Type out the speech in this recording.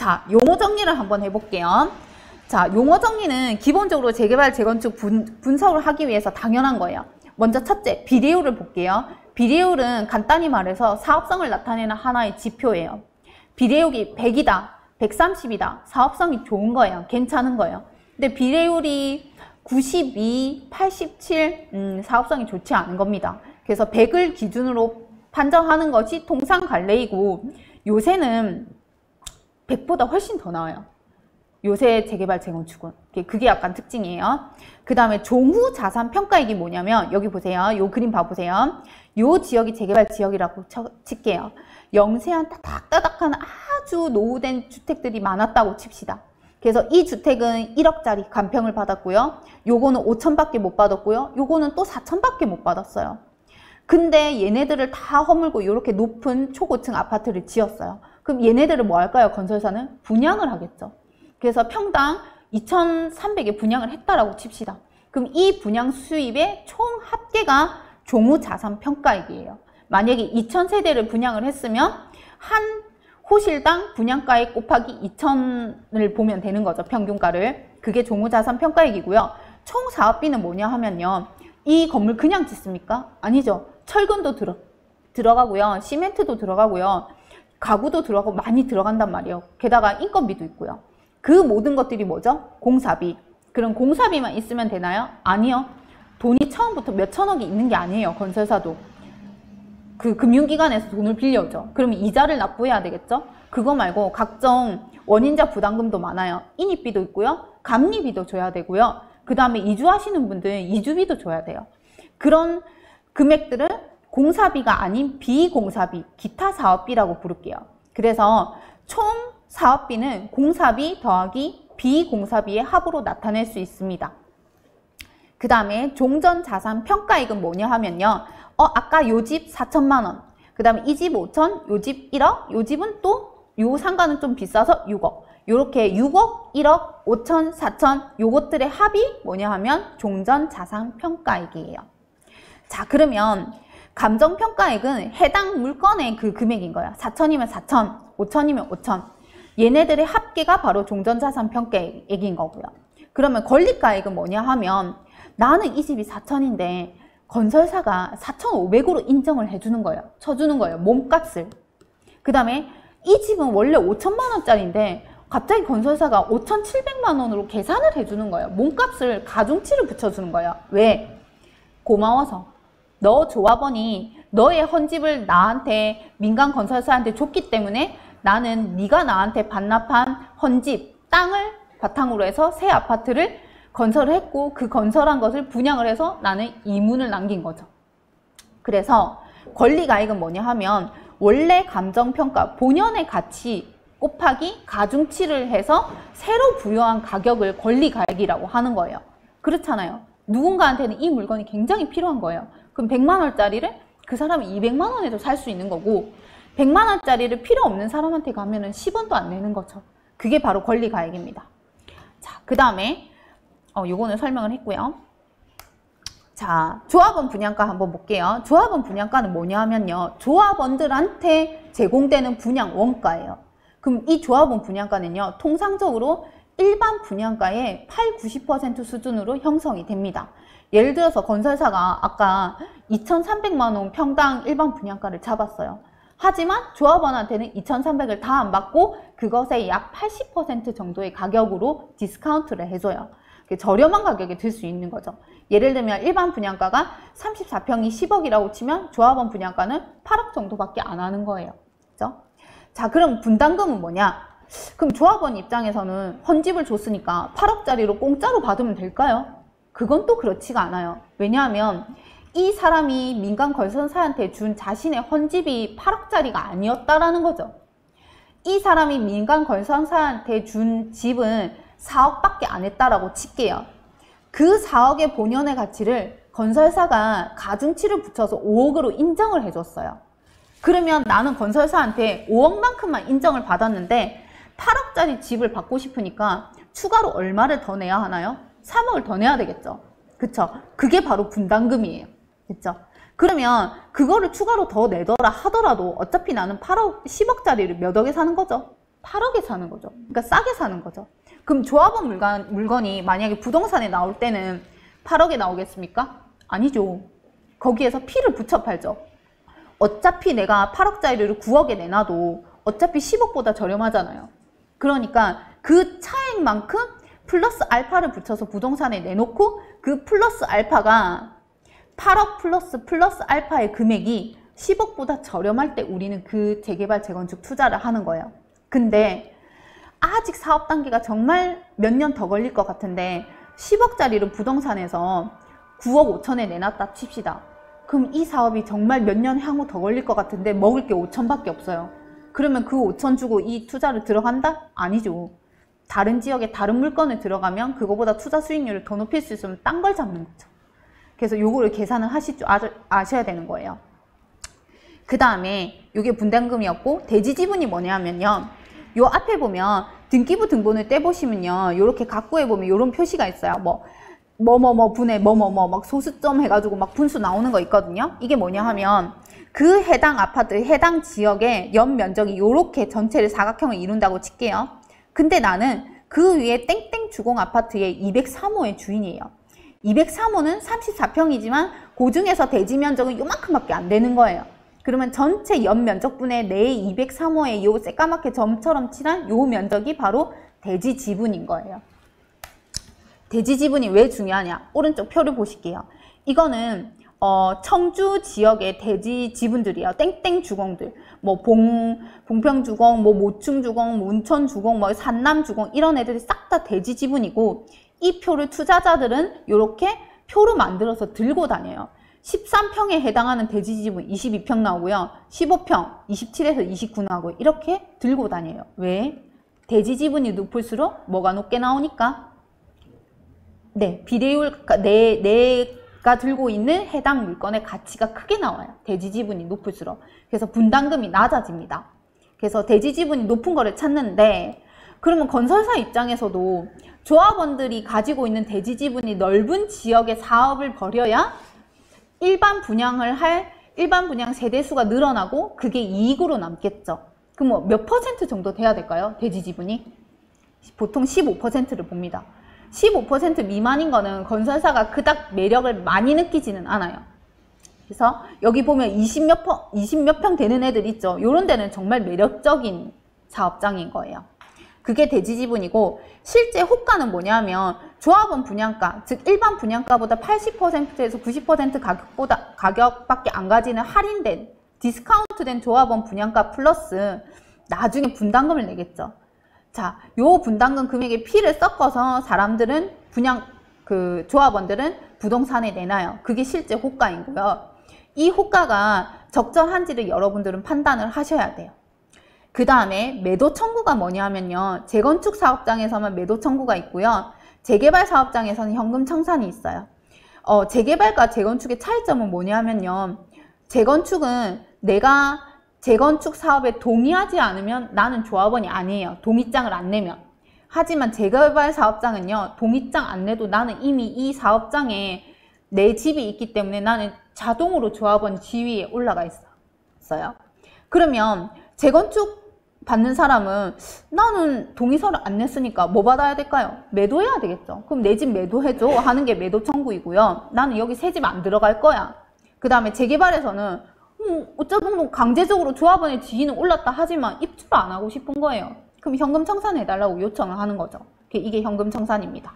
자, 용어 정리를 한번 해볼게요. 자, 용어 정리는 기본적으로 재개발, 재건축 분석을 하기 위해서 당연한 거예요. 먼저 첫째, 비례율을 볼게요. 비례율은 간단히 말해서 사업성을 나타내는 하나의 지표예요. 비례율이 100이다, 130이다. 사업성이 좋은 거예요. 괜찮은 거예요. 근데 비례율이 92, 87, 사업성이 좋지 않은 겁니다. 그래서 100을 기준으로 판정하는 것이 통상 관례이고, 요새는 100보다 훨씬 더 나아요. 요새 재개발, 재건축은. 그게 약간 특징이에요. 그 다음에 종후 자산 평가액이 뭐냐면, 여기 보세요. 요 그림 봐보세요. 요 지역이 재개발 지역이라고 칠게요. 영세한 따닥따닥한 아주 노후된 주택들이 많았다고 칩시다. 그래서 이 주택은 1억짜리 간평을 받았고요. 요거는 5천밖에 못 받았고요. 요거는 또 4천밖에 못 받았어요. 근데 얘네들을 다 허물고 이렇게 높은 초고층 아파트를 지었어요. 그럼 얘네들을 뭐 할까요? 건설사는 분양을 하겠죠. 그래서 평당 2,300에 분양을 했다라고 칩시다. 그럼 이 분양 수입의 총 합계가 종후 자산 평가액이에요. 만약에 2,000세대를 분양을 했으면 한 호실당 분양가액 곱하기 2,000을 보면 되는 거죠. 평균가를. 그게 종후 자산 평가액이고요. 총 사업비는 뭐냐 하면요. 이 건물 그냥 짓습니까? 아니죠. 철근도 들어가고요. 시멘트도 들어가고요. 가구도 들어가고 많이 들어간단 말이에요. 게다가 인건비도 있고요. 그 모든 것들이 뭐죠? 공사비. 그럼 공사비만 있으면 되나요? 아니요. 돈이 처음부터 몇 천억이 있는 게 아니에요. 건설사도. 그 금융기관에서 돈을 빌려오죠. 그러면 이자를 납부해야 되겠죠? 그거 말고 각종 원인자 부담금도 많아요. 인입비도 있고요. 감리비도 줘야 되고요. 그 다음에 이주하시는 분들 이주비도 줘야 돼요. 그런 금액들을 공사비가 아닌 비공사비, 기타 사업비라고 부를게요. 그래서 총 사업비는 공사비 더하기 비공사비의 합으로 나타낼 수 있습니다. 그 다음에 종전자산 평가액은 뭐냐 하면요. 아까 요 집 4천만 원, 그 다음에 이 집 5천, 요 집 1억, 요 집은 또 요 상가는 좀 비싸서 6억. 요렇게 6억, 1억, 5천, 4천 요것들의 합이 뭐냐 하면 종전자산 평가액이에요. 자, 그러면 감정평가액은 해당 물건의 그 금액인 거야. 4천이면 4천, 5천이면 5천. 얘네들의 합계가 바로 종전자산 평가액인 거고요. 그러면 권리가액은 뭐냐 하면 나는 이 집이 4천인데 건설사가 4,500으로 인정을 해주는 거예요. 쳐주는 거예요. 몸값을. 그 다음에 이 집은 원래 5천만 원짜리인데 갑자기 건설사가 5,700만 원으로 계산을 해주는 거예요. 몸값을 가중치를 붙여주는 거예요. 왜? 고마워서. 너 조합원이 너의 헌집을 나한테 민간 건설사한테 줬기 때문에 나는 네가 나한테 반납한 헌집, 땅을 바탕으로 해서 새 아파트를 건설을 했고 그 건설한 것을 분양을 해서 나는 이문을 남긴 거죠. 그래서 권리가액은 뭐냐 하면 원래 감정평가, 본연의 가치 곱하기 가중치를 해서 새로 부여한 가격을 권리가액이라고 하는 거예요. 그렇잖아요. 누군가한테는 이 물건이 굉장히 필요한 거예요. 그럼 100만 원짜리를 그 사람이 200만 원에도 살 수 있는 거고 100만 원짜리를 필요 없는 사람한테 가면은 10원도 안 내는 거죠. 그게 바로 권리가액입니다. 자, 그 다음에 요거는 설명을 했고요. 자, 조합원 분양가 한번 볼게요. 조합원 분양가는 뭐냐 하면요. 조합원들한테 제공되는 분양 원가예요. 그럼 이 조합원 분양가는요. 통상적으로 일반 분양가의 8, 90% 수준으로 형성이 됩니다. 예를 들어서 건설사가 아까 2,300만 원 평당 일반 분양가를 잡았어요. 하지만 조합원한테는 2,300을 다 안 받고 그것의 약 80% 정도의 가격으로 디스카운트를 해줘요. 저렴한 가격에 들 수 있는 거죠. 예를 들면 일반 분양가가 34평이 10억이라고 치면 조합원 분양가는 8억 정도밖에 안 하는 거예요. 그죠? 자, 그럼 분담금은 뭐냐? 그럼 조합원 입장에서는 헌집을 줬으니까 8억짜리로 공짜로 받으면 될까요? 그건 또 그렇지가 않아요. 왜냐하면 이 사람이 민간 건설사한테 준 자신의 헌집이 8억짜리가 아니었다라는 거죠. 이 사람이 민간 건설사한테 준 집은 4억밖에 안 했다라고 칠게요. 그 4억의 본연의 가치를 건설사가 가중치를 붙여서 5억으로 인정을 해줬어요. 그러면 나는 건설사한테 5억만큼만 인정을 받았는데 8억짜리 집을 받고 싶으니까 추가로 얼마를 더 내야 하나요? 3억을 더 내야 되겠죠. 그쵸? 그게 바로 분담금이에요. 그쵸? 그러면 그거를 추가로 더 내더라 하더라도 어차피 나는 8억, 10억짜리를 몇 억에 사는 거죠? 8억에 사는 거죠. 그러니까 싸게 사는 거죠. 그럼 조합원 물건이 만약에 부동산에 나올 때는 8억에 나오겠습니까? 아니죠. 거기에서 P를 붙여 팔죠. 어차피 내가 8억짜리를 9억에 내놔도 어차피 10억보다 저렴하잖아요. 그러니까 그 차액만큼 플러스 알파를 붙여서 부동산에 내놓고 그 플러스 알파가 8억 플러스 알파의 금액이 10억보다 저렴할 때 우리는 그 재개발 재건축 투자를 하는 거예요. 근데 아직 사업 단계가 정말 몇 년 더 걸릴 것 같은데 10억짜리를 부동산에서 9억 5천에 내놨다 칩시다. 그럼 이 사업이 정말 몇 년 향후 더 걸릴 것 같은데 먹을 게 5천밖에 없어요. 그러면 그 5천 주고 이 투자를 들어간다? 아니죠. 다른 지역에 다른 물건을 들어가면 그거보다 투자 수익률을 더 높일 수 있으면 딴 걸 잡는 거죠. 그래서 요거를 계산을 하실 줄 아셔야 되는 거예요. 그 다음에 이게 분담금이었고, 대지 지분이 뭐냐면요. 요 앞에 보면 등기부 등본을 떼보시면요. 요렇게 각구에 보면 요런 표시가 있어요. 뭐뭐뭐 분의 뭐뭐뭐 막 소수점 해가지고 막 분수 나오는 거 있거든요. 이게 뭐냐 하면 그 해당 아파트, 해당 지역의 연 면적이 요렇게 전체를 사각형을 이룬다고 칠게요. 근데 나는 그 위에 땡땡 주공 아파트의 203호의 주인이에요. 203호는 34평이지만 그 중에서 대지 면적은 요만큼밖에 안 되는 거예요. 그러면 전체 연 면적분의 내 203호의 요 새까맣게 점처럼 칠한 요 면적이 바로 대지 지분인 거예요. 대지 지분이 왜 중요하냐? 오른쪽 표를 보실게요. 이거는 청주 지역의 대지 지분들이에요. 땡땡 주공들. 뭐 봉평 주공, 뭐 모충 주공, 문천 주공, 뭐 산남 주공 이런 애들이 싹 다 대지 지분이고, 이 표를 투자자들은 이렇게 표로 만들어서 들고 다녀요. 13평에 해당하는 대지 지분 22평 나오고요. 15평 27에서 29 나오고 이렇게 들고 다녀요. 왜? 대지 지분이 높을수록 뭐가 높게 나오니까? 네, 비례율, 내가 들고 있는 해당 물건의 가치가 크게 나와요. 대지 지분이 높을수록. 그래서 분담금이 낮아집니다. 그래서 대지 지분이 높은 거를 찾는데, 그러면 건설사 입장에서도 조합원들이 가지고 있는 대지 지분이 넓은 지역의 사업을 벌여야 일반 분양 세대수가 늘어나고 그게 이익으로 남겠죠. 그럼 뭐 몇 퍼센트 정도 돼야 될까요? 대지 지분이? 보통 15%를 봅니다. 15% 미만인 거는 건설사가 그닥 매력을 많이 느끼지는 않아요. 그래서 여기 보면 20몇 평 되는 애들 있죠. 요런 데는 정말 매력적인 사업장인 거예요. 그게 대지 지분이고, 실제 호가는 뭐냐면 조합원 분양가, 즉 일반 분양가보다 80%에서 90% 가격밖에 안 가지는 할인된 디스카운트된 조합원 분양가 플러스 나중에 분담금을 내겠죠. 자, 요 분담금 금액에 피를 섞어서 사람들은 조합원들은 부동산에 내놔요. 그게 실제 호가이고요. 이 호가가 적절한지를 여러분들은 판단을 하셔야 돼요. 그 다음에 매도 청구가 뭐냐면요. 재건축 사업장에서만 매도 청구가 있고요. 재개발 사업장에서는 현금 청산이 있어요. 재개발과 재건축의 차이점은 뭐냐면요. 재건축은 내가 재건축 사업에 동의하지 않으면 나는 조합원이 아니에요. 동의장을 안 내면. 하지만 재개발 사업장은요. 동의장 안 내도 나는 이미 이 사업장에 내 집이 있기 때문에 나는 자동으로 조합원 지위에 올라가 있어요. 그러면 재건축 받는 사람은 나는 동의서를 안 냈으니까 뭐 받아야 될까요? 매도해야 되겠죠. 그럼 내 집 매도해줘 하는 게 매도 청구이고요. 나는 여기 새 집 안 들어갈 거야. 그 다음에 재개발에서는 어쩌면 강제적으로 조합원의 지위는 올랐다 하지만 입주를 안 하고 싶은 거예요. 그럼 현금 청산해달라고 요청을 하는 거죠. 이게 현금 청산입니다.